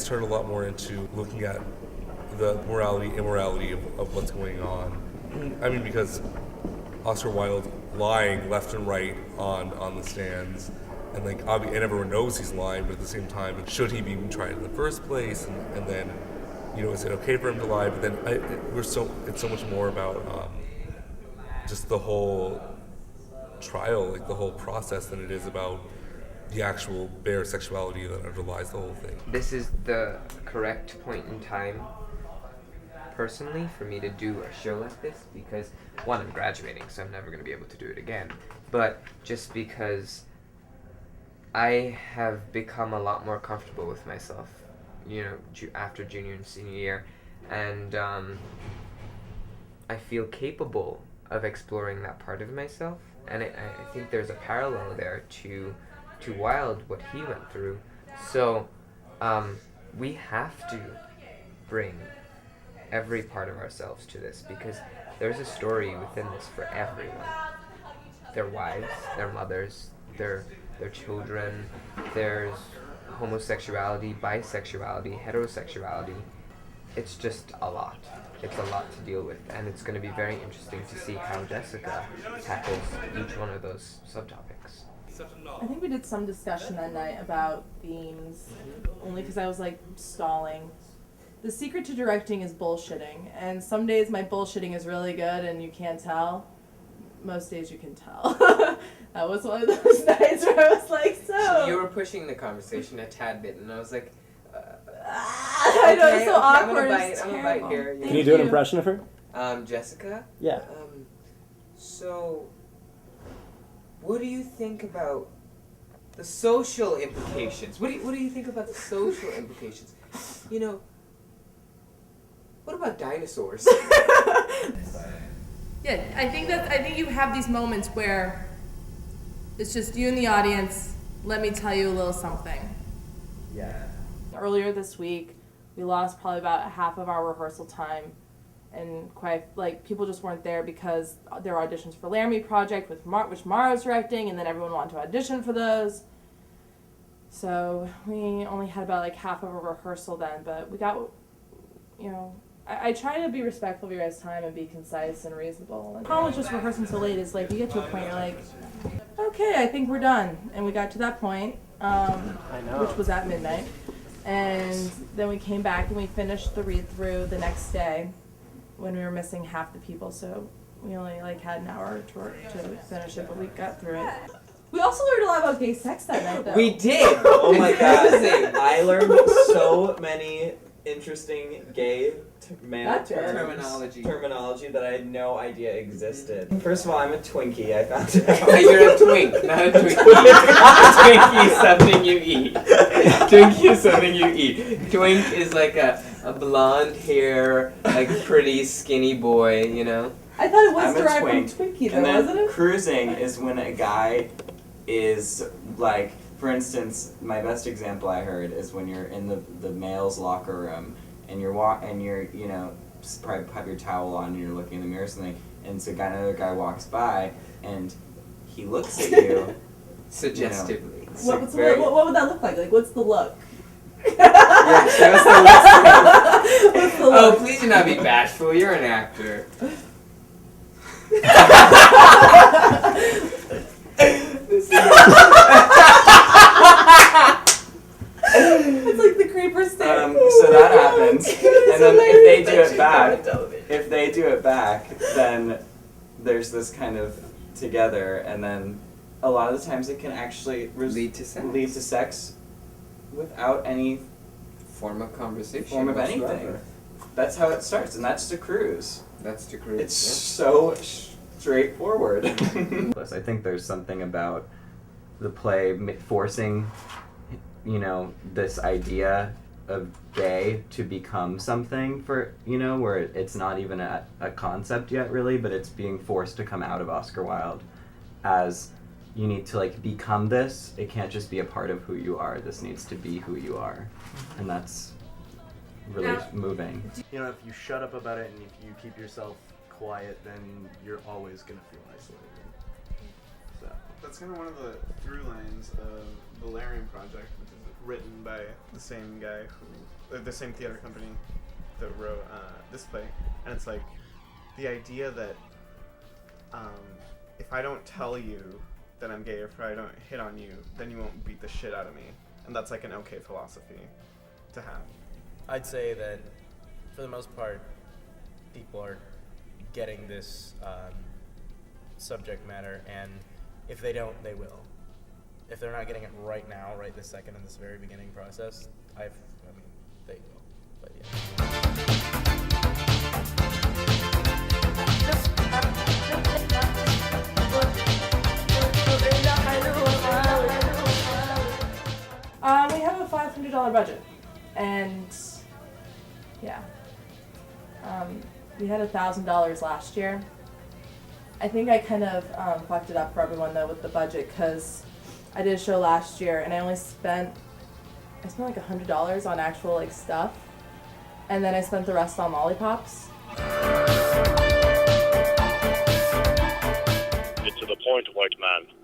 turned a lot more into looking at the morality, immorality of what's going on. I mean, because Oscar Wilde lying left and right on the stands, and and everyone knows he's lying, but at the same time, should he be even tried in the first place? And then, is it okay for him to lie? But then it's so much more about just the whole trial, the whole process, than it is about the actual bare sexuality that underlies the whole thing. This is the correct point in time, personally, for me to do a show like this, because one, I'm graduating, so I'm never going to be able to do it again, but just because I have become a lot more comfortable with myself, after junior and senior year, and I feel capable of exploring that part of myself, and I think there's a parallel there to Wilde, what he went through. So we have to bring every part of ourselves to this, because there's a story within this for everyone. Their wives, their mothers, their children, there's homosexuality, bisexuality, heterosexuality. It's just a lot. It's a lot to deal with, and it's going to be very interesting to see how Jessica tackles each one of those subtopics. I think we did some discussion that night about themes, only because I was stalling. The secret to directing is bullshitting, and some days my bullshitting is really good and you can't tell. Most days you can tell. That was one of those nights where I was like, so... You were pushing the conversation a tad bit, and I was like... I know, it's so awkward. I'm gonna bite here. Can you do an impression of her? Jessica? Yeah. So, what do you think about the social implications? What do you think about the social implications? What about dinosaurs? Yeah, I think you have these moments where it's just you and the audience. Let me tell you a little something. Yeah. Earlier this week, we lost probably about half of our rehearsal time, and people just weren't there because there were auditions for Laramie Project, which Mara's directing, and then everyone wanted to audition for those. So we only had about half of a rehearsal then, but we got, I try to be respectful of your guys' time and be concise and reasonable. And the problem with just rehearsing so late is you get to a point you're okay, I think we're done. And we got to that point, which was at midnight. And then we came back and we finished the read-through the next day when we were missing half the people. So we only had an hour to finish it, but we got through it. We also learned a lot about gay sex that night, though. We did! Oh my god. I learned so many interesting gay male terminology that I had no idea existed. First of all, I'm a Twinkie. I found out. You're a twink, not a Twinkie. Twinkie is something you eat. Twinkie is something you eat. Twink is a blonde hair, pretty skinny boy, I thought it was I'm derived a twink. from Twinkie, though, And then wasn't it? cruising is when a guy is for instance, my best example I heard is when you're in the male's locker room and you're probably have your towel on and you're looking in the mirror or something, and so another guy walks by and he looks at you suggestively. What would that look like? What's the look? Yeah, show us the look. What's the look? Oh, please do not be bashful. You're an actor. It's the creeper stick. So that happens, and then if they do it back, then there's this kind of together, and then a lot of the times it can actually lead to sex without any form of conversation. Form of anything. That's how it starts, and that's the cruise. It's so straightforward. I think there's something about the play forcing, this idea of gay to become something for, where it's not even a concept yet really, but it's being forced to come out of Oscar Wilde as you need to become this. It can't just be a part of who you are. This needs to be who you are. And that's really moving. If you shut up about it and if you keep yourself quiet, then you're always going to feel isolated. So that's kind of one of the through lines of the Laramie Project, which is written by the same guy the same theater company that wrote this play, and it's like the idea that if I don't tell you that I'm gay, or if I don't hit on you, then you won't beat the shit out of me, and that's like an okay philosophy to have. I'd say that for the most part, people are getting this subject matter, and if they don't, they will. If they're not getting it right now, right this second in this very beginning process, they will. But We have a $500 budget, and yeah, we had $1,000 last year. I think I kind of fucked it up for everyone though with the budget, because I did a show last year and I spent like $100 on actual like stuff, and then I spent the rest on lollipops. Get to the point, white man.